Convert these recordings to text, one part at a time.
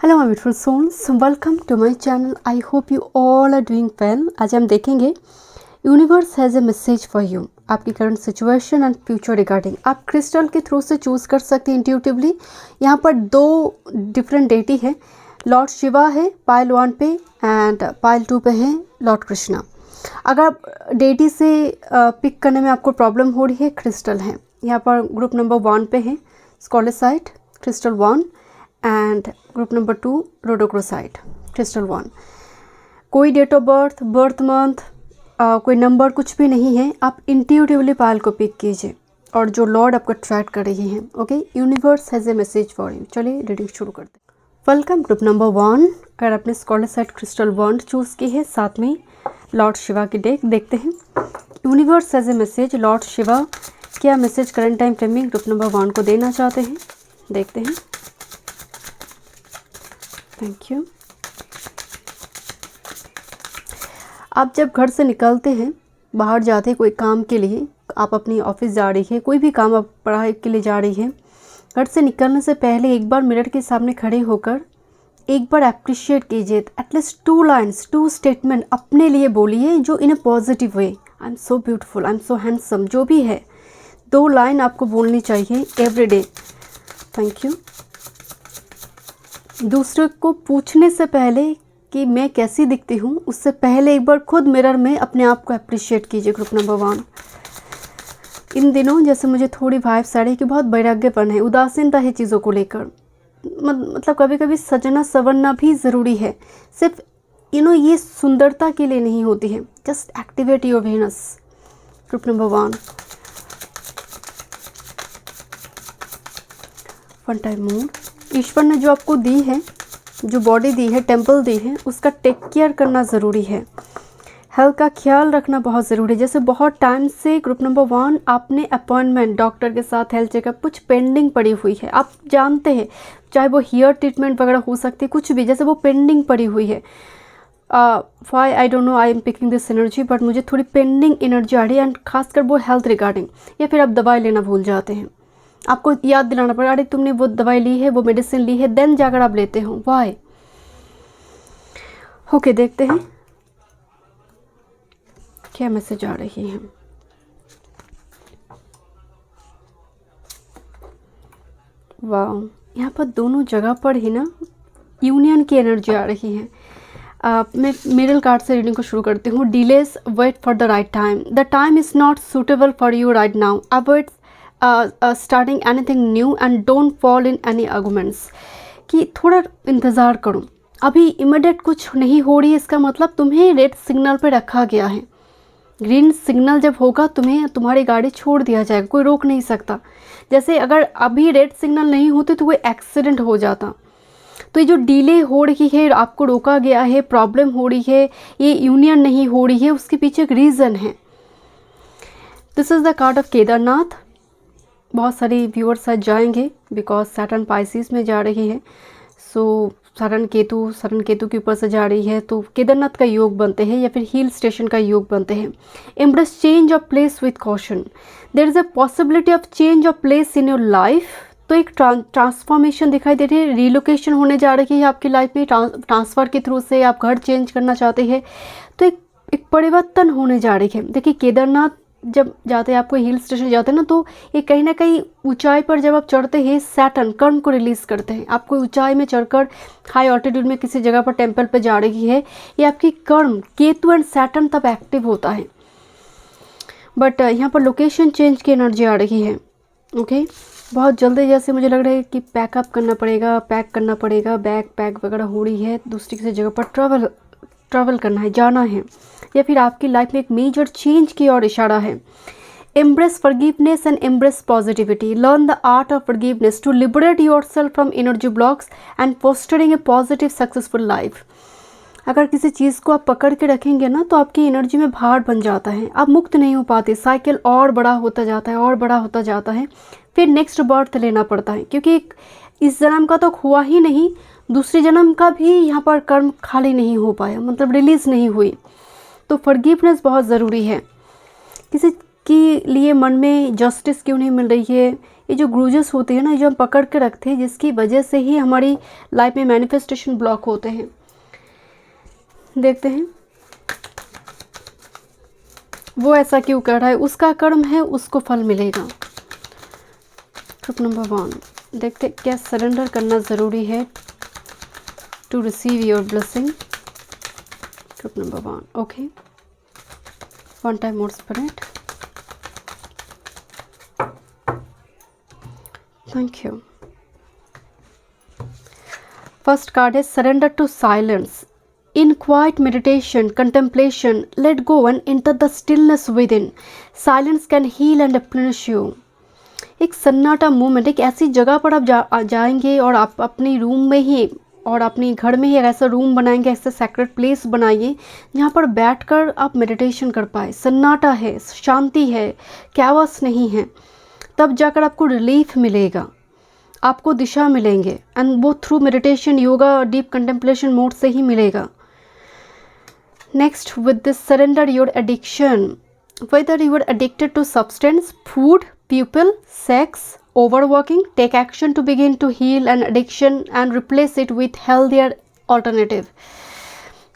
Hello my beautiful souls, welcome to my channel. I hope you all are doing well. आज हम देखेंगे universe has a message for you. आपकी current situation and future regarding आप crystal के through से choose कर सकते हैं इंट्यूटिवली। यहाँ पर दो डिफरेंट डेटी है, लॉर्ड शिवा है पाइल 1 पे एंड पाइल 2 पे है लॉर्ड कृष्णा। अगर आप डेटी से पिक करने में आपको प्रॉब्लम हो रही है, क्रिस्टल है। यहाँ पर ग्रुप नंबर 1 पे है scolecite crystal 1 and group number 2 rhodochrosite crystal 1। कोई date of birth, birth month, कोई नंबर कुछ भी नहीं है। आप इंट्यूटिवली पायल को पिक कीजिए और जो लॉर्ड आपको अट्रैक्ट कर रही हैं। Okay, universe has a message for you. चलिए रीडिंग शुरू करते हैं। Welcome group number 1। अगर आपने स्कॉलेसाइट क्रिस्टल 1 चूज़ की है, साथ में लॉर्ड शिवा की डेक देखते हैं। Universe has a message, Lord Shiva क्या मैसेज करंट टाइम फ्रेम में ग्रुप नंबर 1 को देना चाहते हैं, देखते हैं। Thank you. आप जब घर से निकलते हैं, बाहर जाते हैं कोई काम के लिए, आप अपनी ऑफिस जा रही है, कोई भी काम आप पढ़ाई के लिए जा रही है, घर से निकलने से पहले एक बार मिरर के सामने खड़े होकर एक बार अप्रिशिएट कीजिए। एटलीस्ट 2 लाइन्स, 2 स्टेटमेंट अपने लिए बोलिए जो in a positive way. I am so beautiful, I am so handsome, जो भी है 2 लाइन आपको बोलनी चाहिए एवरी डे। Thank you. दूसरे को पूछने से पहले कि मैं कैसी दिखती हूँ, उससे पहले एक बार खुद मिरर में अपने आप को अप्रिशिएट कीजिए। Group number 1। इन दिनों जैसे मुझे थोड़ी वाइब्स आ रही है कि बहुत वैराग्यपन है, उदासीनता है चीज़ों को लेकर। मतलब कभी कभी सजना संवरना भी ज़रूरी है। सिर्फ ये सुंदरता के लिए नहीं होती है। Just activate your Venus. Group number 1। One time mood. ईश्वर ने जो आपको दी है, जो बॉडी दी है, टेम्पल दी है, उसका टेक केयर करना ज़रूरी है। हेल्थ का ख्याल रखना बहुत ज़रूरी है। जैसे बहुत टाइम से ग्रुप नंबर 1 आपने अपॉइंटमेंट डॉक्टर के साथ हेल्थ चेकअप कुछ पेंडिंग पड़ी हुई है। आप जानते हैं, चाहे वो हेयर ट्रीटमेंट वगैरह हो सकती है, कुछ भी, जैसे वो पेंडिंग पड़ी हुई है। Why I don't know, I am picking this energy, but मुझे थोड़ी पेंडिंग एनर्जी आ रही है एंड खासकर वो हेल्थ रिगार्डिंग। या फिर आप दवाई लेना भूल जाते हैं, आपको याद दिलाना पड़ेगा, अरे तुमने वो दवाई ली है, वो मेडिसिन ली है, देन जाकर आप लेते हो। वाई? ओके, देखते हैं क्या मैसेज आ रही है। वाह, यहाँ पर दोनों जगह पर ही ना यूनियन की एनर्जी आ रही है। मैं मिडल कार्ड से रीडिंग को शुरू करती हूँ। Delays, wait for the right time. The time is not suitable for you right now. Avoid starting anything new and don't fall in any arguments. कि थोड़ा इंतज़ार करो, अभी इमीडिएट कुछ नहीं हो रही है, इसका मतलब तुम्हें रेड सिग्नल पे रखा गया है। ग्रीन सिग्नल जब होगा तुम्हें तुम्हारी गाड़ी छोड़ दिया जाएगा, कोई रोक नहीं सकता। जैसे अगर अभी रेड सिग्नल नहीं होते तो कोई एक्सीडेंट हो जाता। तो ये जो डिले हो रही है, आपको रोका गया है, प्रॉब्लम हो रही है, ये यूनियन नहीं हो रही है, उसके पीछे एक रीज़न है। This is the card of Kedarnath. बहुत सारी व्यूअर्स आज जाएंगे बिकॉज सैटर्न पाइसिस में जा रही है। सो सरण केतु के ऊपर से जा रही है, तो केदारनाथ का योग बनते हैं या फिर हिल स्टेशन का योग बनते हैं। Embrace change of place with caution. There is a possibility of change of place in your life. तो एक ट्रांसफॉर्मेशन दिखाई दे रही है, रिलोकेशन होने जा रही है आपकी लाइफ में। ट्रांसफ़र के थ्रू से आप घर चेंज करना चाहते हैं, तो एक परिवर्तन होने जा रही है। देखिए, केदारनाथ जब जाते हैं, आपको हिल स्टेशन जाते हैं ना, तो ये कहीं ना कहीं ऊंचाई पर जब आप चढ़ते हैं, सैटर्न कर्म को रिलीज़ करते हैं। आपको ऊंचाई में चढ़कर हाई ऑल्टीट्यूड में किसी जगह पर टेंपल पे जा रही है, ये आपकी कर्म, केतु एंड सैटर्न तब एक्टिव होता है। बट यहाँ पर लोकेशन चेंज की एनर्जी आ रही है। ओके, बहुत जल्दी जैसे मुझे लग रहा है कि पैकअप करना पड़ेगा, पैक करना पड़ेगा, बैग पैक वगैरह हो रही है, दूसरी किसी जगह पर ट्रैवल करना है, जाना है, या फिर आपकी लाइफ में एक मेजर चेंज की ओर इशारा है। Embrace forgiveness and embrace positivity. Learn the art of forgiveness to liberate yourself from energy blocks and fostering a positive successful life. अगर किसी चीज़ को आप पकड़ के रखेंगे ना, तो आपकी एनर्जी में भार बन जाता है, आप मुक्त नहीं हो पाते। साइकिल और बड़ा होता जाता है और बड़ा होता जाता है, फिर नेक्स्ट बर्थ लेना पड़ता है, क्योंकि इस जन्म का तो हुआ ही नहीं, दूसरे जन्म का भी यहाँ पर कर्म खाली नहीं हो पाया, मतलब रिलीज़ नहीं हुई। तो फॉरगिवनेस बहुत ज़रूरी है। जिसके लिए मन में जस्टिस क्यों नहीं मिल रही है, ये जो ग्रूजेस होते हैं ना, जो हम पकड़ के रखते हैं, जिसकी वजह से ही हमारी लाइफ में मैनिफेस्टेशन ब्लॉक होते हैं। देखते हैं वो ऐसा क्यों कर रहा है, उसका कर्म है, उसको फल मिलेगा। ट्रुथ नंबर 1, देखते क्या सरेंडर करना ज़रूरी है to receive your blessing. Truth number 1, okay, 1 time more spirit, thank you. First card है surrender to silence. In quiet meditation, contemplation, let go and enter the stillness within. Silence can heal and replenish you. एक सन्नाटा moment, एक ऐसी जगह पर आप जाएंगे और आप अपनी रूम में ही और अपने घर में ही एक ऐसा रूम बनाएंगे, ऐसा सैक्रेड प्लेस बनाइए जहाँ पर बैठकर आप मेडिटेशन कर पाए। सन्नाटा है, शांति है, कैओस नहीं है, तब जाकर आपको रिलीफ मिलेगा, आपको दिशा मिलेंगे, एंड वो through meditation, yoga, deep contemplation mode से ही मिलेगा। Next, with this, surrender your addiction. Whether you are addicted to substance, food, people, sex, overworking, take action to begin to heal an addiction and replace it with healthier alternative.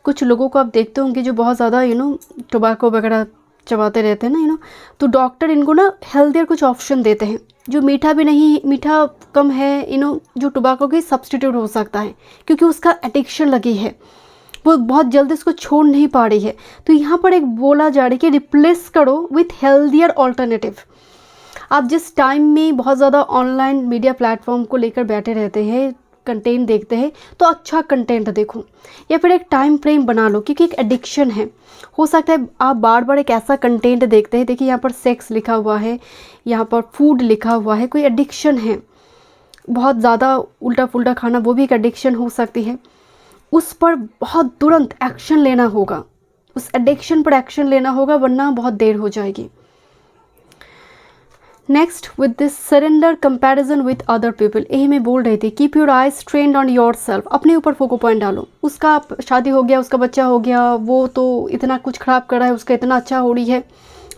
कुछ लोगों को आप देखते होंगे जो बहुत ज़्यादा टोबैको वगैरह चबाते रहते हैं ना, तो डॉक्टर इनको ना हेल्दियर कुछ ऑप्शन देते हैं जो मीठा भी नहीं, मीठा कम है, जो टोबैको की सब्सटीट्यूट हो सकता है, क्योंकि उसका एडिक्शन लगी है, वो बहुत जल्दी इसको छोड़ नहीं पा रही है। तो यहाँ पर एक बोला जा रहा है कि रिप्लेस करो विथ हेल्दियर ऑल्टरनेटिव। आप जिस टाइम में बहुत ज़्यादा ऑनलाइन मीडिया प्लेटफॉर्म को लेकर बैठे रहते हैं, कंटेंट देखते हैं, तो अच्छा कंटेंट देखो, या फिर एक टाइम फ्रेम बना लो, क्योंकि एक एडिक्शन है। हो सकता है आप बार बार एक ऐसा कंटेंट देखते हैं, देखिए यहाँ पर सेक्स लिखा हुआ है, यहाँ पर फूड लिखा हुआ है, कोई एडिक्शन है, बहुत ज़्यादा उल्टा पुल्टा खाना, वो भी एक एडिक्शन हो सकती है। उस पर बहुत तुरंत एक्शन लेना होगा, उस एडिक्शन पर एक्शन लेना होगा, वरना बहुत देर हो जाएगी। Next, with this surrender comparison with other people. यही मैं बोल रही थी, keep your eyes trend on your self. अपने ऊपर फोकस पॉइंट डालो। उसका शादी हो गया, उसका बच्चा हो गया, वो तो इतना कुछ खराब कर रहा है, उसका इतना अच्छा हो रही है,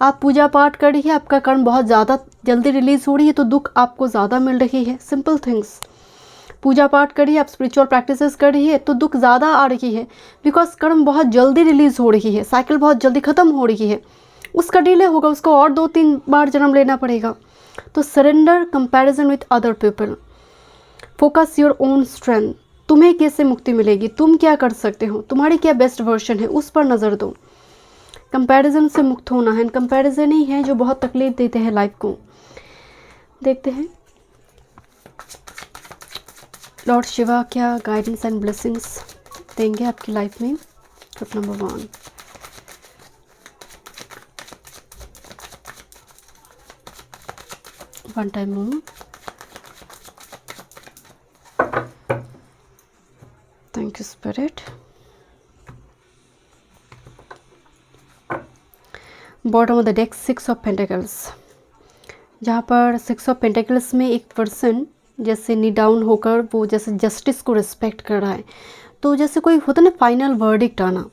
आप पूजा पाठ कर रही है, आपका कर्म बहुत ज़्यादा जल्दी रिलीज़ हो रही है, तो दुख आपको ज़्यादा मिल रही है। सिंपल थिंग्स, पूजा पाठ कर रही है, आप स्पिरिचुअल प्रैक्टिसेस कर रही है, तो दुख ज़्यादा आ रही है, बिकॉज कर्म बहुत जल्दी रिलीज़ हो रही है, साइकिल बहुत जल्दी ख़त्म हो रही है, उसका डिले होगा, उसको और 2-3 बार जन्म लेना पड़ेगा। तो surrender comparison with other people, focus your own strength. तुम्हें कैसे मुक्ति मिलेगी, तुम क्या कर सकते हो, तुम्हारी क्या बेस्ट वर्जन है, उस पर नज़र दो। कंपैरिजन से मुक्त होना है, कंपैरिजन ही है जो बहुत तकलीफ देते हैं लाइफ को। देखते हैं लॉर्ड शिवा क्या गाइडेंस एंड ब्लेसिंग्स देंगे आपकी लाइफ में। Trip number 1, one time more, thank you spirit. Bottom of the deck 6 of pentacles, जहाँ पर 6 ऑफ पेंटिकल्स में एक पर्सन जैसे नी डाउन होकर वो जैसे जस्टिस को रिस्पेक्ट कर रहा है। तो जैसे कोई होता है ना फाइनल वर्डिक्ट आना,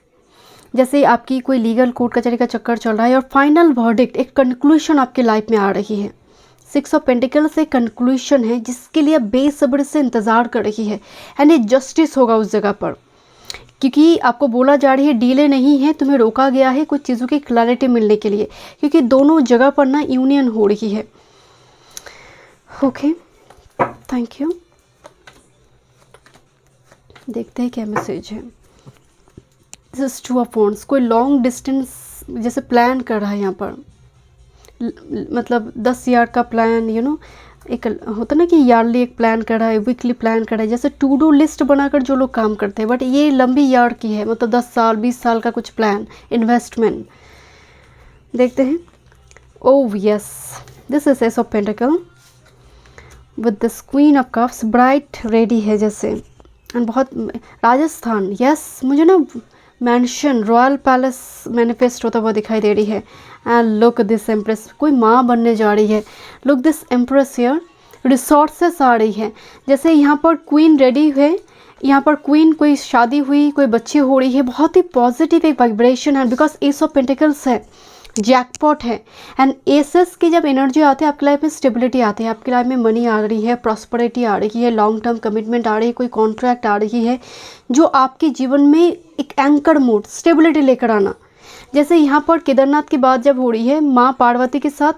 जैसे आपकी कोई लीगल कोर्ट कचहरी का चक्कर चल रहा है और फाइनल वर्डिक्ट, एक कंक्लूशन आपकी लाइफ में आ रही है। 6 ऑफ पेंटिकल्स एक कंक्लूशन है जिसके लिए बेसब्री से इंतज़ार कर रही है, एंड ये जस्टिस होगा उस जगह पर, क्योंकि आपको बोला जा रही है डिले नहीं है, तुम्हें रोका गया है कुछ चीज़ों की क्लैरिटी मिलने के लिए, क्योंकि दोनों जगह पर ना यूनियन हो रही है। Okay, thank you. देखते हैं क्या मैसेज है। दिस इज 2 ऑफ वांड्स, कोई लॉन्ग डिस्टेंस जैसे प्लान कर रहा है यहाँ पर, मतलब 10 यार्ड का प्लान, एक होता ना कि यार्डली एक प्लान कर रहा है, वीकली प्लान कर रहा है, जैसे टू डू लिस्ट बनाकर जो लोग काम करते हैं, बट ये लंबी यार्ड की है, मतलब 10 साल 20 साल का कुछ प्लान, इन्वेस्टमेंट। देखते हैं। Oh yes, this is S of pentacle with this queen of cups, bright ready है जैसे, एंड बहुत राजस्थान, यस मुझे ना मैंशन रॉयल पैलेस मैनिफेस्ट होता हुआ दिखाई दे रही है। एंड लुक दिस एम्प्रेस, कोई माँ बनने जा रही है। Look this empress here, resources आ रही है, जैसे यहाँ पर क्वीन रेडी है, यहाँ पर क्वीन कोई शादी हुई, कोई बच्ची हो रही है, बहुत ही पॉजिटिव एक वाइब्रेशन है, बिकॉज एस ऑफ पेंटिकल्स है, जैकपॉट है। एंड एसेस की जब एनर्जी आती है आपकी लाइफ में स्टेबिलिटी आती है, आपकी लाइफ में मनी आ रही है, प्रॉस्पेरिटी आ रही है, लॉन्ग टर्म कमिटमेंट आ रही है, कोई कॉन्ट्रैक्ट आ रही है जो आपके जीवन में एक एंकर मूड स्टेबिलिटी लेकर आना। जैसे यहाँ पर केदारनाथ की बात जब हो रही है, माँ पार्वती के साथ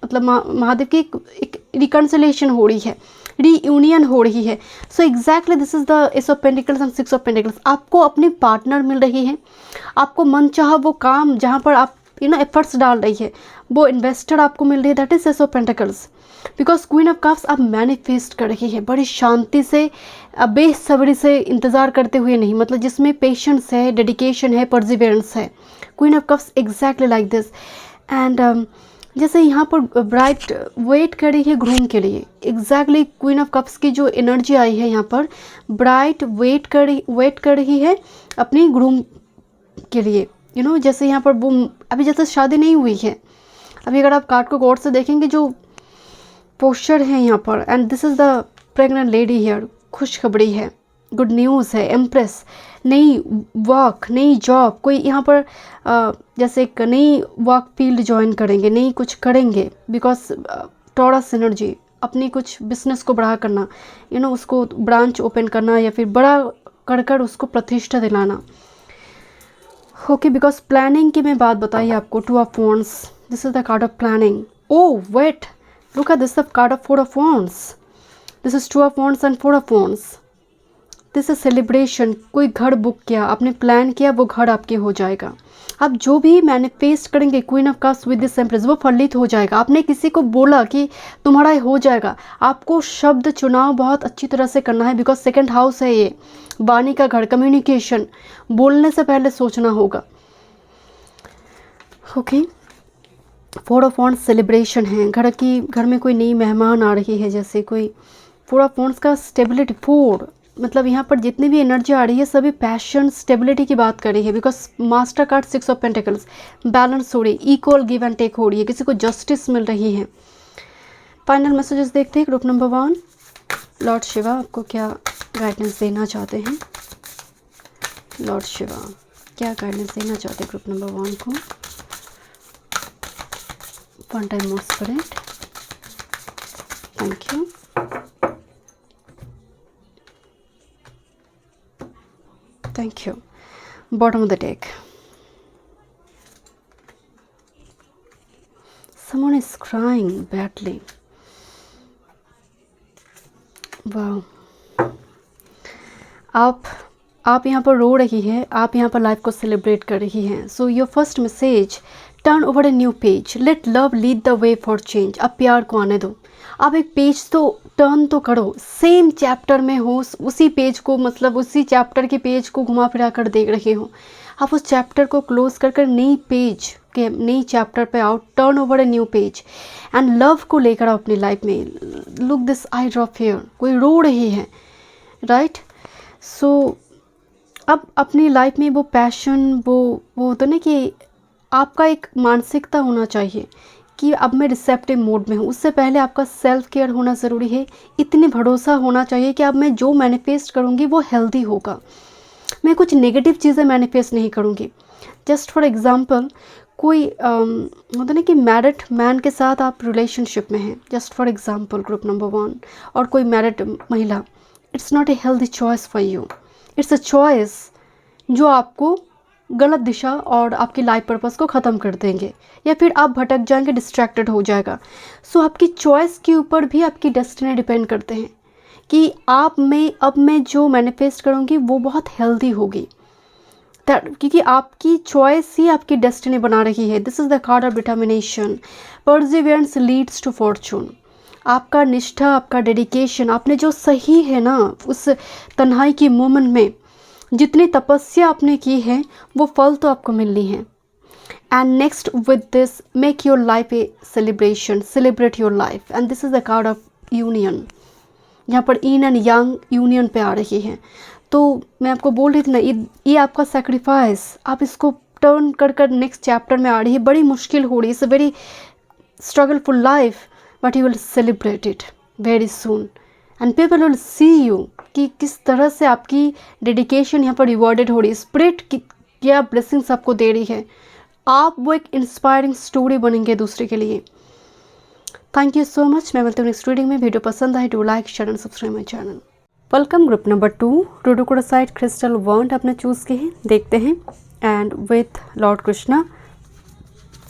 मतलब महादेव की एक रिकन्सिलेशन हो रही है, रीयूनियन हो रही है। So exactly this is the S of pentacles and six of pentacles. आपको अपनी पार्टनर मिल रही है, आपको मनचाहा वो काम जहाँ पर आप एफर्ट्स डाल रही है, वो इन्वेस्टर आपको मिल रही है, that is S of pentacles. Because queen of cups आप मैनिफेस्ट कर रही है बड़ी शांति से, बेसब्री से इंतज़ार करते हुए नहीं, मतलब जिसमें पेशेंस है, डेडिकेशन है, परसिवियरेंस है। Queen of cups exactly like this. And जैसे यहाँ पर ब्राइट वेट कर रही है ग्रूम के लिए, एग्जैक्टली क्वीन ऑफ कप्स की जो एनर्जी आई है यहाँ पर, ब्राइट वेट कर रही है अपनी ग्रूम के लिए। जैसे यहाँ पर वो अभी जैसे शादी नहीं हुई है, अभी अगर आप कार्ड को गौर से देखेंगे जो पोस्चर है यहाँ पर, and this is the pregnant lady here, खुशखबरी है, गुड न्यूज़ है, एम्प्रेस, नई वर्क, नई जॉब, कोई यहाँ पर जैसे एक नई वर्क फील्ड ज्वाइन करेंगे, नई कुछ करेंगे, बिकॉज टॉरस एनर्जी, अपनी कुछ बिजनेस को बड़ा करना, उसको ब्रांच ओपन करना या फिर बड़ा कर उसको प्रतिष्ठा दिलाना। ओके, बिकॉज प्लानिंग की मैं बात बताई आपको, two of wands, this is the card of planning. Oh wait, look at this card of four of wands, this is two of wands and four of wands. This is celebration, कोई घर book किया, आपने plan किया, वो घर आपके हो जाएगा। आप जो भी मैनिफेस्ट करेंगे queen of cups with this empress, वो फलित हो जाएगा। आपने किसी को बोला कि तुम्हारा हो जाएगा, आपको शब्द चुनाव बहुत अच्छी तरह से करना है, बिकॉज सेकंड हाउस है ये, वाणी का घर, कम्युनिकेशन, बोलने से पहले सोचना होगा। Okay, four of wands celebration है, घर में कोई नई मेहमान आ रही है, जैसे कोई फोर ऑफ वॉन्ड्स का स्टेबिलिटी, फोर मतलब यहाँ पर जितनी भी एनर्जी आ रही है सभी पैशन स्टेबिलिटी की बात कर रही है, because master card six of pentacles, balance हो रही है, इक्वल गिव एंड टेक हो रही है, किसी को जस्टिस मिल रही है। फाइनल मैसेजेस देखते हैं ग्रुप नंबर 1। लॉर्ड शिवा आपको क्या गाइडेंस देना चाहते हैं? लॉर्ड शिवा क्या गाइडेंस देना चाहते हैं ग्रुप नंबर 1 को? One time more spirit, thank you. Thank you. Bottom of the deck. Someone is crying badly. Wow. आप यहाँ पर रो रही है, आप यहाँ पर लाइफ को सेलिब्रेट कर रही हैं। So your first message, turn over a new page, let love lead the way for change. अब प्यार को आने दो, आप एक पेज तो टर्न तो करो, सेम चैप्टर में हो, उसी पेज को मतलब उसी चैप्टर के पेज को घुमा फिरा कर देख रहे हो, आप उस चैप्टर को क्लोज कर नई पेज के नई चैप्टर पे आओ, turn over a new page and love को लेकर आओ अपनी लाइफ में। Look this I drop here, कोई रो रही है, राइट? सो अब अपनी लाइफ में वो पैशन, वो होता ना कि आपका एक मानसिकता होना चाहिए कि अब मैं रिसेप्टिव मोड में हूँ। उससे पहले आपका सेल्फ केयर होना ज़रूरी है, इतनी भरोसा होना चाहिए कि अब मैं जो मैनिफेस्ट करूँगी वो हेल्दी होगा, मैं कुछ नेगेटिव चीज़ें मैनिफेस्ट नहीं करूँगी। जस्ट फॉर एग्ज़ाम्पल, कोई होता ना कि मैरिड मैन के साथ आप रिलेशनशिप में हैं, just for example group number 1, और कोई मैरिड महिला, it's not a healthy choice for you, it's a choice जो आपको गलत दिशा और आपकी लाइफ पर्पस को ख़त्म कर देंगे, या फिर आप भटक जाएंगे, डिस्ट्रैक्टेड हो जाएगा। सो आपकी चॉइस के ऊपर भी आपकी डेस्टिनी डिपेंड करते हैं कि अब मैं जो मैनिफेस्ट करूँगी वो बहुत हेल्दी होगी, क्योंकि आपकी चॉइस ही आपकी डेस्टिनी बना रही है। This is the card of determination, perseverance leads to fortune. आपका निष्ठा, आपका डेडिकेशन, आपने जो सही है ना उस तन्हाई की मोमेंट में जितनी तपस्या आपने की है वो फल तो आपको मिलनी है। And next with this, make your life a celebration, celebrate your life. And this is the card of union, यहाँ पर इन एंड यंग यूनियन पे आ रही है। तो मैं आपको बोल रही थी ना, ये आपका सेक्रीफाइस, आप इसको टर्न कर नेक्स्ट चैप्टर में आ रही है। बड़ी मुश्किल हो रही है, it's a very struggleful life, but you will celebrate it very soon and people will see you कि किस तरह से आपकी डेडिकेशन यहाँ पर रिवॉर्डेड हो रही है। स्पिरिट क्या ब्लेसिंग्स आपको दे रही है, आप वो एक इंस्पायरिंग स्टोरी बनेंगे दूसरे के लिए। Thank you so much. मैं मिलती हूँ नेक्स्ट रीडिंग में। वीडियो पसंद आए to like share and subscribe my channel. Welcome group number 2 rhodochrosite crystal wand आपने चूज़ की है, देखते हैं। एंड विथ लॉर्ड कृष्णा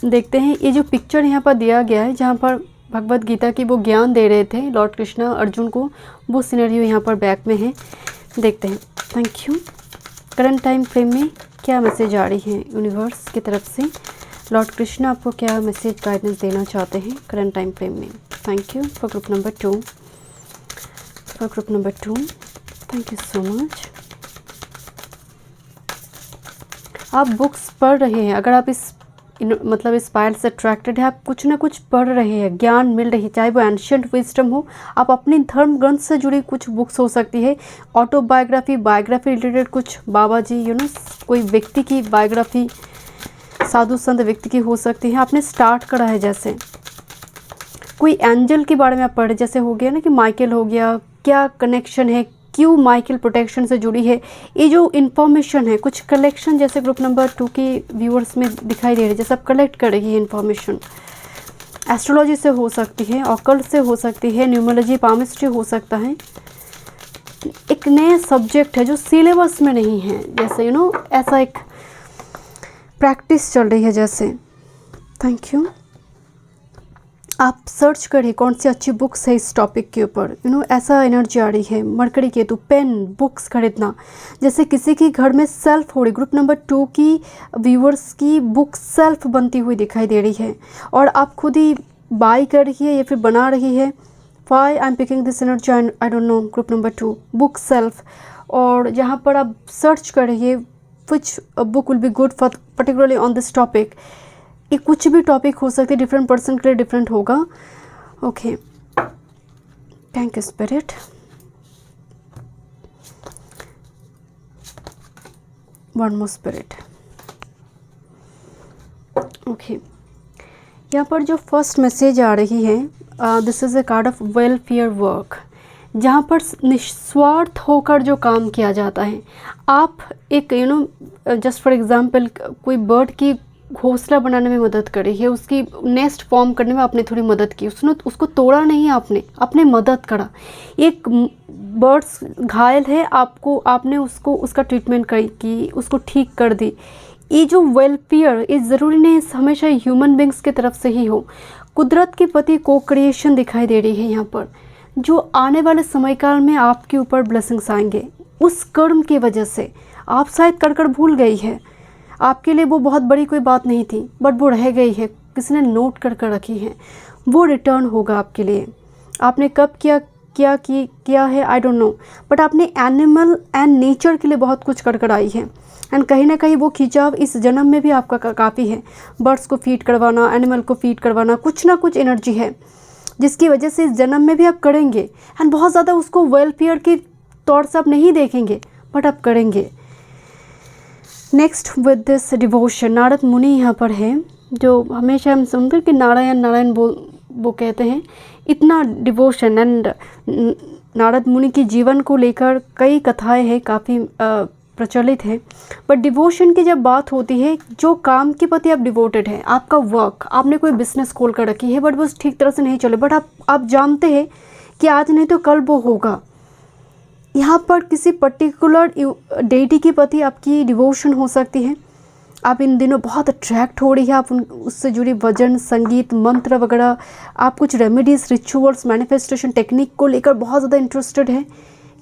देखते हैं। ये जो पिक्चर यहाँ पर दिया गया है जहाँ पर भगवत गीता की वो ज्ञान दे रहे थे लॉर्ड कृष्णा अर्जुन को, वो सिनेरियो यहाँ पर बैक में है, देखते हैं। Thank you. Current time frame में क्या मैसेज आ रही है यूनिवर्स की तरफ से, लॉर्ड कृष्णा आपको क्या मैसेज गाइडेंस देना चाहते हैं करंट टाइम फ्रेम में। Thank you for group number 2। For group number 2 thank you so much. आप बुक्स पढ़ रहे हैं, अगर आप मतलब इस फाइल से अट्रैक्टेड है, आप कुछ ना कुछ पढ़ रहे हैं, ज्ञान मिल रही है, चाहे वो एंशिएंट विजडम हो, आप अपनी धर्म ग्रंथ से जुड़ी कुछ बुक्स हो सकती है, ऑटोबायोग्राफी, बायोग्राफी रिलेटेड कुछ बाबा जी कोई व्यक्ति की बायोग्राफी, साधु संत व्यक्ति की हो सकती है। आपने स्टार्ट करा है, जैसे कोई एंजल के बारे में आप पढ़े, जैसे हो गया ना कि माइकल हो गया, क्या कनेक्शन है, क्यों माइकल प्रोटेक्शन से जुड़ी है, ये जो इन्फॉर्मेशन है कुछ कलेक्शन जैसे ग्रुप नंबर 2 के व्यूअर्स में दिखाई दे रही है, जैसे आप कलेक्ट कर रही है इन्फॉर्मेशन। एस्ट्रोलॉजी से हो सकती है, ऑकल्ट से हो सकती है, न्यूमरोलॉजी, पामिस्ट्री हो सकता है। एक नए सब्जेक्ट है जो सिलेबस में नहीं है, जैसे ऐसा एक प्रैक्टिस चल रही है जैसे। Thank you. आप सर्च करिए कौन सी अच्छी बुक्स है इस टॉपिक के ऊपर, ऐसा एनर्जी आ रही है। मरकरी केतु, पेन, बुक्स खरीदना, जैसे किसी के घर में सेल्फ हो रही, ग्रुप नंबर 2 की व्यूअर्स की बुक सेल्फ बनती हुई दिखाई दे रही है और आप खुद ही बाई कर रही है या फिर बना रही है। Why I am picking this energy I don't know. Group number 2 bookshelf, और जहाँ पर आप सर्च कर रही है which book will be good for particularly on this topic. ये कुछ भी टॉपिक हो सकती है, डिफरेंट पर्सन के लिए डिफरेंट होगा। Okay, thank you spirit. One more spirit. Okay, यहाँ पर जो फर्स्ट मैसेज आ रही है, this is a card of welfare work, जहाँ पर निस्वार्थ होकर जो काम किया जाता है। आप एक जस्ट फॉर एग्जांपल कोई बर्ड की घोंसला बनाने में मदद करी है, उसकी नेस्ट फॉर्म करने में आपने थोड़ी मदद की, उसको तोड़ा नहीं, आपने मदद करा। एक बर्ड्स घायल है, आपने उसका ट्रीटमेंट की, उसको ठीक कर दी। ये जो वेलफेयर, ये ज़रूरी नहीं हमेशा ह्यूमन बींग्स की तरफ से ही हो, कुदरत के प्रति को क्रिएशन दिखाई दे रही है यहाँ पर। जो आने वाले समय काल में आपके ऊपर ब्लेसिंग्स आएंगे उस कर्म की वजह से। आप शायद कर भूल गई है, आपके लिए वो बहुत बड़ी कोई बात नहीं थी, बट वो रह गई है, किसी ने नोट कर रखी है, वो रिटर्न होगा आपके लिए। आपने कब किया है आई डोंट नो, बट आपने एनिमल एंड नेचर के लिए बहुत कुछ कर आई है। एंड कहीं ना कहीं वो खिंचाव इस जन्म में भी आपका काफ़ी है। बर्ड्स को फीड करवाना, एनिमल को फीड करवाना, कुछ ना कुछ एनर्जी है जिसकी वजह से इस जन्म में भी आप करेंगे। एंड बहुत ज़्यादा उसको वेलफेयर के तौर से आप नहीं देखेंगे, बट आप करेंगे। Next with this devotion, Narad मुनि यहाँ पर है, जो हमेशा हम सुनते कि नारायण वो कहते हैं, इतना डिवोशन। एंड नारद मुनि की जीवन को लेकर कई कथाएं हैं, काफ़ी प्रचलित है। बट डिवोशन की जब बात होती है, जो काम के प्रति आप डिवोटेड है, आपका वर्क, आपने कोई बिजनेस खोल कर रखी है बट वो ठीक तरह से नहीं चले, बट आप जानते हैं कि आज नहीं तो कल वो होगा। यहाँ पर किसी पर्टिकुलर डेटी के प्रति आपकी डिवोशन हो सकती है। आप इन दिनों बहुत अट्रैक्ट हो रही है, आप उससे जुड़ी भजन, संगीत, मंत्र वगैरह, आप कुछ रेमेडीज़, रिचुअल्स, मैनिफेस्टेशन टेक्निक को लेकर बहुत ज़्यादा इंटरेस्टेड है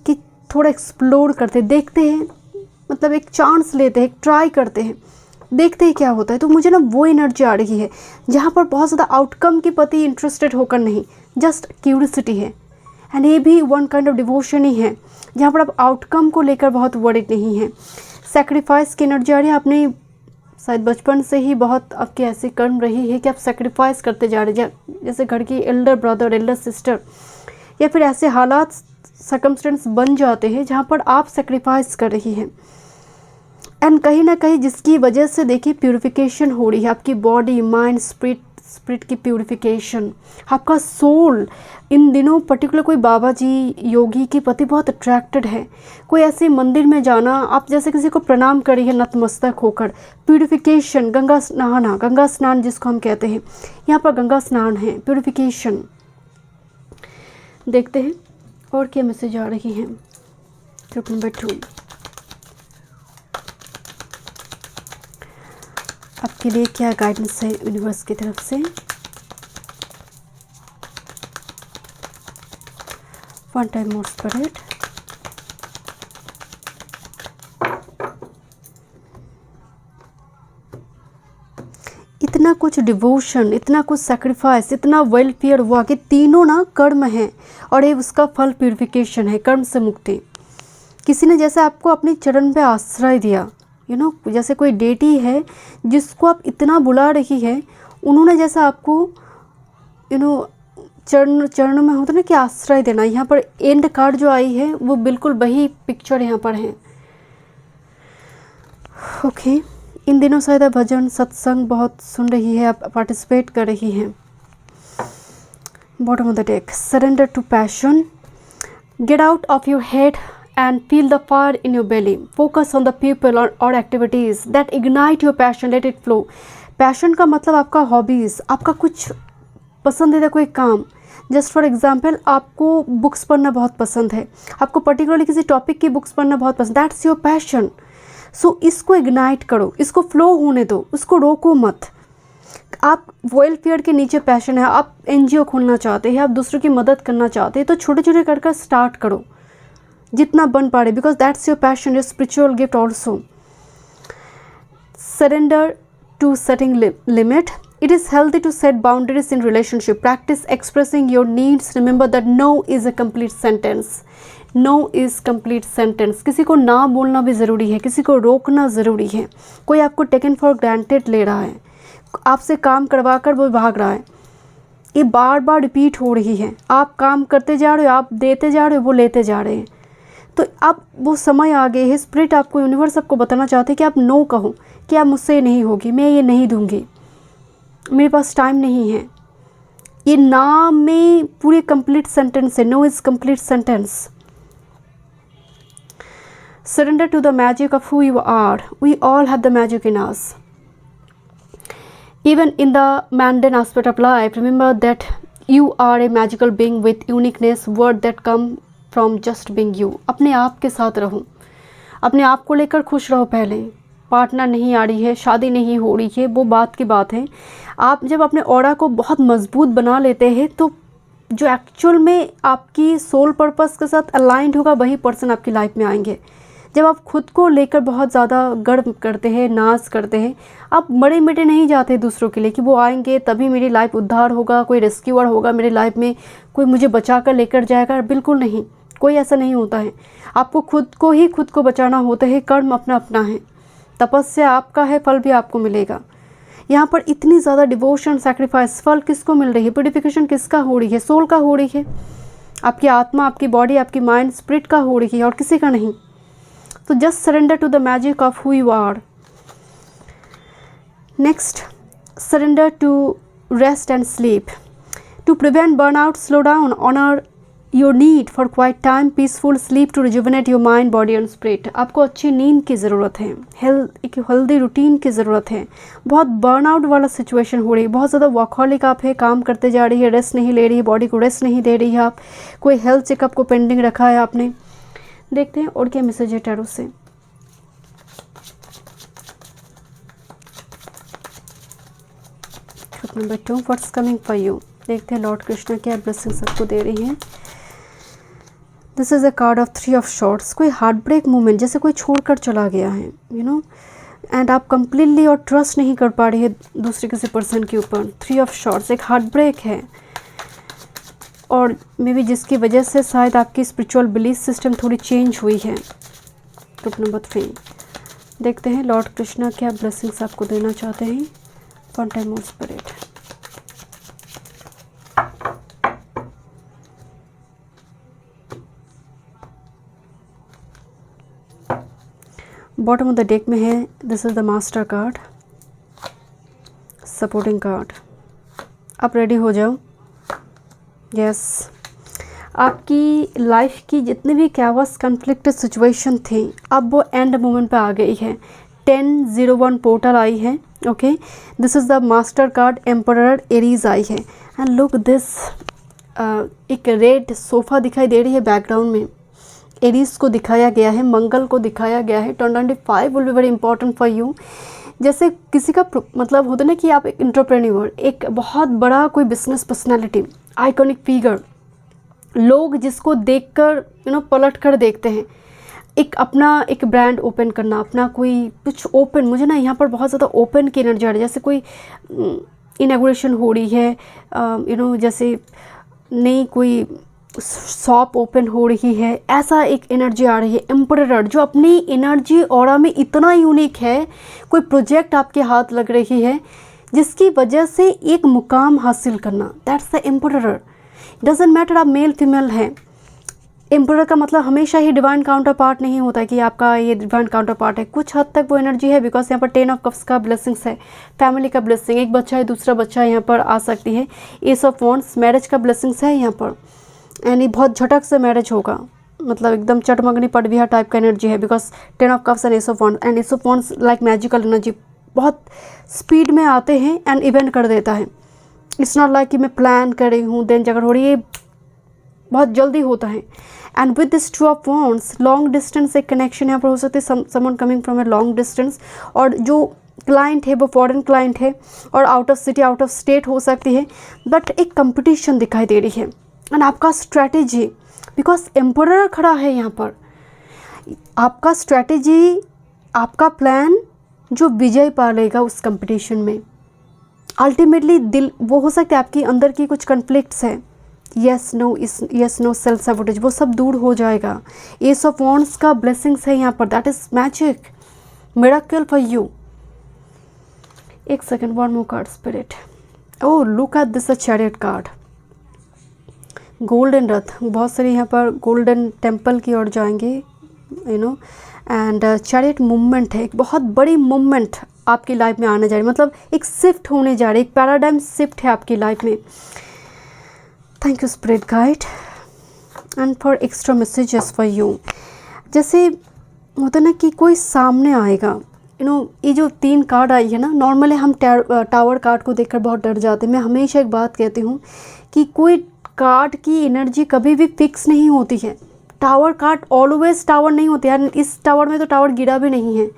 कि थोड़ा एक्सप्लोर करते, देखते हैं, मतलब एक चांस लेते हैं, एक ट्राई करते हैं, देखते हैं क्या होता है। तो मुझे ना वो एनर्जी आ रही है जहाँ पर बहुत ज़्यादा आउटकम के प्रति इंटरेस्टेड होकर नहीं, जस्ट क्यूरियोसिटी है। एंड ये भी वन काइंड ऑफ डिवोशन ही है, जहाँ पर आप आउटकम को लेकर बहुत वरीड नहीं हैं। सेक्रीफाइस की एनर्जी आ रही है। आपने शायद बचपन से ही बहुत आपकी ऐसी कर्म रही है कि आप सेक्रीफाइस करते जा रहे हैं, जैसे घर की एल्डर ब्रदर, एल्डर सिस्टर, या फिर ऐसे हालात सर्कमस्टेंस बन जाते हैं जहाँ पर आप सेक्रीफाइस कर रही हैं। एंड कहीं ना कहीं जिसकी वजह से देखिए प्यूरिफिकेशन हो रही है, आपकी बॉडी, माइंड, स्पिरिट स्पिरिट की प्यूरिफिकेशन, आपका सोल इन दिनों पर्टिकुलर कोई बाबा जी योगी के प्रति बहुत अट्रैक्टेड है। कोई ऐसे मंदिर में जाना, आप जैसे किसी को प्रणाम करिए नतमस्तक होकर, प्यूरिफिकेशन, गंगा नहाना, गंगा स्नान जिसको हम कहते हैं, यहाँ पर गंगा स्नान है, प्यूरिफिकेशन। देखते हैं और क्या मैसेज आ रही हैं। ग्रुप नंबर 2, आपके लिए क्या गाइडेंस है यूनिवर्स की तरफ से। One time more spirit. इतना कुछ डिवोशन, इतना कुछ सैक्रिफाइस, इतना वेलफेयर हुआ कि तीनों ना कर्म हैं और ये उसका फल प्यूरिफिकेशन है, कर्म से मुक्ति। किसी ने जैसे आपको अपने चरण पे आश्रय दिया, जैसे कोई डेटी है जिसको आप इतना बुला रही है, उन्होंने जैसा आपको चरणों में होता ना कि आश्रय देना। यहाँ पर एंड कार्ड जो आई है वो बिल्कुल वही पिक्चर यहाँ पर है। ओके, इन दिनों शायद आप भजन सत्संग बहुत सुन रही है, आप पार्टिसिपेट कर रही हैं। Bottom of the deck, surrender to passion, get out of your head and feel the fire in your belly. Focus on the people or activities that ignite your passion. Let it flow. Passion का मतलब आपका hobbies, आपका कुछ पसंदीदा कोई काम। Just for example, आपको books पढ़ना बहुत पसंद है, आपको पर्टिकुलरली किसी टॉपिक की बुक्स पढ़ना बहुत पसंद, दैट्स योर पैशन। सो इसको इग्नाइट करो, इसको फ्लो होने दो, उसको रोको मत। आप वेलफेयर के नीचे पैशन है, आप NGO खोलना चाहते हैं, आप दूसरों की मदद करना चाहते हैं, तो छोटे छोटे कर स्टार्ट करो जितना बन पा रहे, because that's your passion, your spiritual gift also. Surrender to setting limit, it is healthy to set boundaries in relationship, practice expressing your needs, remember that no is a complete sentence, no is complete sentence. किसी को ना बोलना भी ज़रूरी है, किसी को रोकना ज़रूरी है। कोई आपको टेकन फॉर ग्रांटेड ले रहा है, आपसे काम करवा कर वो भाग रहा है, ये बार बार रिपीट हो रही है। आप काम करते जा रहे हो, आप देते जा रहे हो, वो लेते जा रहे हैं। तो अब वो समय आ गए है, स्पिरिट आपको, यूनिवर्स आपको बताना चाहते हैं कि आप नो कहो कि आप मुझसे नहीं होगी, मैं ये नहीं दूंगी, मेरे पास टाइम नहीं है। ये ना में पूरे कंप्लीट सेंटेंस है, no is complete sentence. Surrender to the magic of who you are, we all have the magic in us. Even in the mundane aspect of life, remember that you are a magical being with uniqueness, word that come from just being you. अपने आप के साथ रहो, अपने आप को लेकर खुश रहो। पहले पार्टनर नहीं आ रही है, शादी नहीं हो रही है, वो बात की बात है। आप जब अपने ऑरा को बहुत मजबूत बना लेते हैं तो जो एक्चुअल में आपकी सोल पर्पस के साथ अलाइंड होगा वही पर्सन आपकी लाइफ में आएंगे। जब आप खुद को लेकर बहुत ज़्यादा गर्व करते हैं, नाज करते हैं, आप बड़े मिटे नहीं जाते दूसरों के लिए कि वो आएंगे तभी मेरी लाइफ उद्धार होगा, कोई रेस्क्यूअर होगा मेरी लाइफ में, कोई मुझे बचा कर लेकर जाएगा। बिल्कुल नहीं, कोई ऐसा नहीं होता है। आपको खुद को ही खुद को बचाना होता है। कर्म अपना अपना है, तपस्या आपका है, फल भी आपको मिलेगा। यहाँ पर इतनी ज़्यादा डिवोशन, सैक्रिफाइस, फल किसको मिल रही है? प्यूरिफिकेशन किसका हो रही है? सोल का हो रही है, आपकी आत्मा, आपकी बॉडी, आपकी माइंड, स्पिरिट का हो रही है, और किसी का नहीं। तो just surrender to the magic of who you are. Next, surrender to rest and sleep to prevent burnout, slow down, honour your need for quiet time, peaceful sleep to rejuvenate your mind, body and spirit. आपको अच्छी नींद की ज़रूरत है, एक healthy routine की ज़रूरत है। बहुत बर्नआउट वाला सिचुएशन हो रही है, बहुत ज़्यादा वर्कहॉलिक आप है, काम करते जा रही है, रेस्ट नहीं ले रही है, बॉडी को रेस्ट नहीं दे रही है, आप कोई हेल्थ चेकअप को पेंडिंग रखा है आपने। देखते हैं और क्या मैसेज है टैरो से। Number 2, what's coming for you. देखते हैं लॉर्ड कृष्णा क्या ब्लेसिंग्स आपको दे रही हैं। This is a card of 3 of shorts. कोई हार्ट ब्रेक मोमेंट, जैसे कोई छोड़कर चला गया है, एंड आप कंप्लीटली और ट्रस्ट नहीं कर पा रही है दूसरे किसी पर्सन के ऊपर। 3 ऑफ शॉर्ट्स एक हार्ट ब्रेक है, और मे बी जिसकी वजह से शायद आपकी स्पिरिचुअल बिलीफ सिस्टम थोड़ी चेंज हुई है। ग्रुप नंबर 3, देखते हैं लॉर्ड कृष्णा क्या ब्लेसिंग्स आपको देना चाहते हैं। One time more spirit. Bottom of the deck में है, this is the master card, supporting card. आप रेडी हो जाओ। यस, आपकी लाइफ की जितने भी कैवस कन्फ्लिक्टेड सिचुएशन थी अब वो एंड मोमेंट पे आ गई है। 1001 पोर्टल आई है। Okay, this is the master card emperor aries आई है। एंड लुक दिस, एक रेड सोफ़ा दिखाई दे रही है बैकग्राउंड में। एरीज को दिखाया गया है, मंगल को दिखाया गया है। 2025 will be very important for you. जैसे किसी का मतलब होता है ना कि आप एक एंटरप्रेन्योर, एक बहुत बड़ा कोई बिजनेस पर्सनालिटी, आइकॉनिक फिगर, लोग जिसको देखकर पलट कर देखते हैं। एक अपना एक ब्रांड ओपन करना, अपना कोई कुछ ओपन, मुझे ना यहाँ पर बहुत ज़्यादा ओपन की एनर्जी आ रही है। जैसे कोई इनॉग्रेशन हो रही है, जैसे नई कोई शॉप ओपन हो रही है, ऐसा एक एनर्जी आ रही है। एम्परर जो अपनी एनर्जी ऑरा में इतना यूनिक है, कोई प्रोजेक्ट आपके हाथ लग रही है जिसकी वजह से एक मुकाम हासिल करना, that's the emperor. Doesn't matter आप मेल फीमेल हैं। एम्परर का मतलब हमेशा ही डिवाइन काउंटर पार्ट नहीं होता कि आपका ये डिवाइन काउंटर पार्ट है। कुछ हद तक वो एनर्जी है, बिकॉज यहाँ पर 10 ऑफ कप्स का ब्लेसिंग्स है, फैमिली का ब्लेसिंग, एक बच्चा है, दूसरा बच्चा यहाँ पर आ सकती है। एस ऑफ वॉन्ड्स, मैरिज का ब्लेसिंग्स है यहाँ पर। यानी बहुत झटक से मैरिज होगा, मतलब एकदम चटमंगनी पटबिहा टाइप का एनर्जी है, because 10 of cups and S of wands. And S of wands like magical energy, बहुत स्पीड में आते हैं एंड इवेंट कर देता है। इट्स नॉट लाइक कि मैं प्लान कर रही हूँ देन झगड़ हो रही है, बहुत जल्दी होता है। And with this 2 of wands, long distance एक कनेक्शन यहाँ पर हो सकती है, someone coming from a long distance, और जो क्लाइंट है वो फॉरेन क्लाइंट है और out of city, out of state हो सकती है। बट एक कंपटीशन दिखाई दे रही है। एंड आपका स्ट्रैटेजी, बिकॉज एम्परर खड़ा है यहाँ पर, आपका स्ट्रैटेजी, आपका प्लान जो विजय पा लेगा उस कंपटीशन में। अल्टीमेटली दिल वो हो सकता है आपकी अंदर की कुछ कन्फ्लिक्ट्स है, यस नो सेल्फ सैबोटेज, वो सब दूर हो जाएगा। एस ऑफ वॉन्ड्स का ब्लेसिंग्स है यहाँ पर, that is magic, miracle for you. एक second, one more card spirit. Oh look at this, a chariot card, golden रथ। बहुत सारे यहाँ पर गोल्डन टेम्पल की ओर जाएंगे, एंड चैरियट मूवमेंट है, एक बहुत बड़ी मूवमेंट आपकी लाइफ में आने जा रही है, मतलब एक शिफ्ट होने जा रही है, एक पैराडाइम शिफ्ट है आपकी लाइफ में। Thank you spirit guide and for extra messages for you. जैसे होता ना कि कोई सामने आएगा, ये जो 3 कार्ड आई है ना, नॉर्मली हम टावर कार्ड को देखकर बहुत डर जाते हैं। मैं हमेशा एक बात कहती हूँ कि कोई कार्ड की एनर्जी कभी भी फिक्स नहीं होती है। टावर कार्ड ऑलवेज टावर नहीं होते यार, इस टावर में तो टावर गिरा भी नहीं है।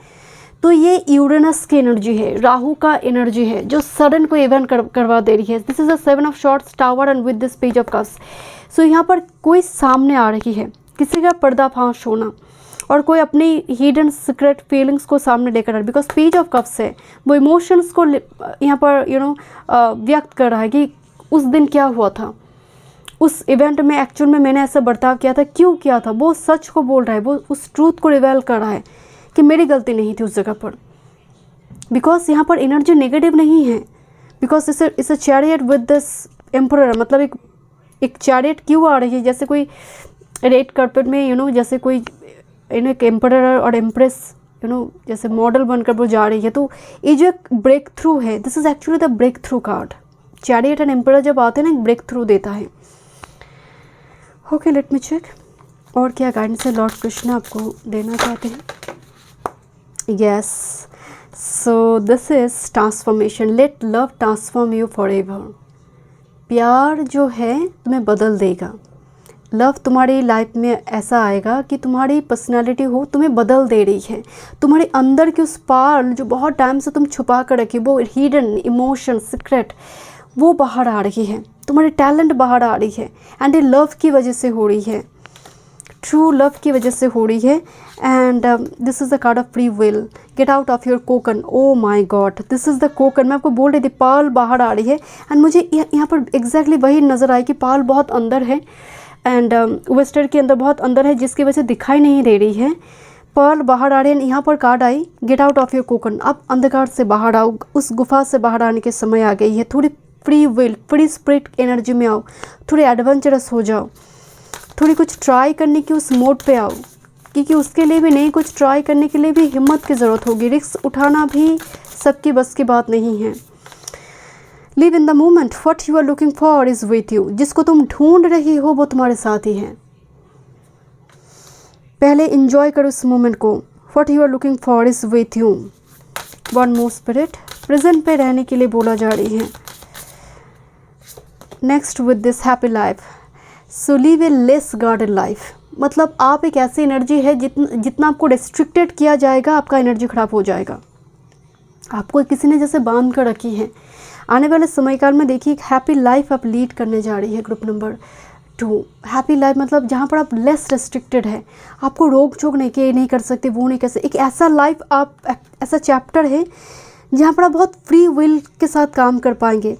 तो ये यूरेनस की एनर्जी है, राहु का एनर्जी है, जो सडन को इवेंट करवा दे रही है। This is a 7 of swords tower and with this page of cups. So यहाँ पर कोई सामने आ रही है, किसी का पर्दाफाश होना, और कोई अपनी हिडन सीक्रेट फीलिंग्स को सामने लेकर आ रहा है, बिकॉज पेज ऑफ कप्स है, वो इमोशंस को यहाँ पर व्यक्त कर रहा है कि उस दिन क्या हुआ था, उस इवेंट में एक्चुअल में मैंने ऐसा बर्ताव किया था, क्यों किया था। वो सच को बोल रहा है, वो उस ट्रूथ को रिवेल कर रहा है कि मेरी गलती नहीं थी उस जगह पर, बिकॉज यहाँ पर एनर्जी नेगेटिव नहीं है, बिकॉज इस a chariot with this emperor. मतलब एक चैरियट क्यों आ रही है, जैसे कोई रेड कार्पेट में जैसे कोई एक एम्परर और एम्प्रेस जैसे मॉडल बनकर वो जा रही है। तो ये जो एक ब्रेक थ्रू है, this is actually the breakthrough card. Chariot and emperor जब आते हैं ना, एक ब्रेक थ्रू देता है। ओके, लेट मी चेक और क्या गाइडेंस है लॉर्ड कृष्ण आपको देना चाहते हैं। Yes, so this is transformation, let love transform you forever. प्यार जो है तुम्हें बदल देगा। लव तुम्हारी लाइफ में ऐसा आएगा कि तुम्हारी पर्सनालिटी हो तुम्हें बदल दे रही है। तुम्हारे अंदर की उस पार जो बहुत टाइम से तुम छुपा कर रखी, वो हिडन इमोशन सीक्रेट, वो बाहर आ रही है। तुम्हारी टैलेंट बाहर आ रही है, एंड ये लव की वजह से हो रही है, ट्रू लव की वजह से हो रही है। And this is the card of free will, get out of your cocoon. Oh my god, this is the cocoon. मैं आपको बोल रही थी पर्ल बाहर आ रही है, एंड मुझे यहाँ पर एग्जैक्टली वही नज़र आई कि पर्ल बहुत अंदर है, एंड वेस्टर के अंदर बहुत अंदर है, जिसकी वजह से दिखाई नहीं दे रही है। पर्ल बाहर आ रही है, यहाँ पर card I get out of your cocoon. अब अंधकार से बाहर आओ, उस गुफा से बाहर आने के समय आ गई है। थोड़ी free will, free spirit energy में आओ, थोड़ी एडवेंचरस हो जाओ, थोड़ी कुछ ट्राई करने की उस मोड पे आओ, क्योंकि उसके लिए भी नहीं, कुछ ट्राई करने के लिए भी हिम्मत की ज़रूरत होगी। रिस्क उठाना भी सबकी बस की बात नहीं है। Live in the moment, what you are looking for is with you, जिसको तुम ढूंढ रही हो वो तुम्हारे साथ ही है। पहले इंजॉय करो इस मोमेंट को, what you are looking for is with you. One more spirit, present पे रहने के लिए बोला जा रही है। Next with this happy life, so live a less guarded life, मतलब आप एक ऐसी एनर्जी है जितना आपको रेस्ट्रिक्टेड किया जाएगा आपका एनर्जी ख़राब हो जाएगा। आपको किसी ने जैसे बांध कर रखी है। आने वाले समयकाल में देखिए एक हैप्पी लाइफ आप लीड करने जा रही है। ग्रुप नंबर 2, हैप्पी लाइफ मतलब जहाँ पर आप लेस रेस्ट्रिक्टेड है, आपको रोक टोक नहीं कि ये नहीं कर सकते वो नहीं कर सकते। एक ऐसा लाइफ आप, ऐसा चैप्टर है जहाँ पर आप बहुत फ्री विल के साथ काम कर पाएंगे,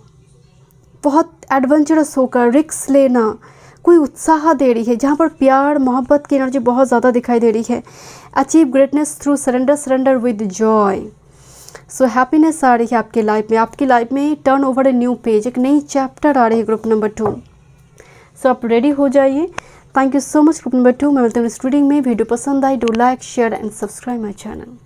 बहुत एडवेंचरस होकर रिस्क लेना, कोई उत्साह दे रही है, जहाँ पर प्यार मोहब्बत की एनर्जी बहुत ज़्यादा दिखाई दे रही है। Achieve greatness through surrender, surrender with joy. So happiness आ रही है आपके लाइफ में, आपकी लाइफ में turn over a new page, एक नई चैप्टर आ रही है ग्रुप नंबर 2। सो आप रेडी हो जाइए। Thank you so much group number 2। मैं मिलती हूँ इस रीडिंग में। वीडियो पसंद आई, do like share and subscribe my channel.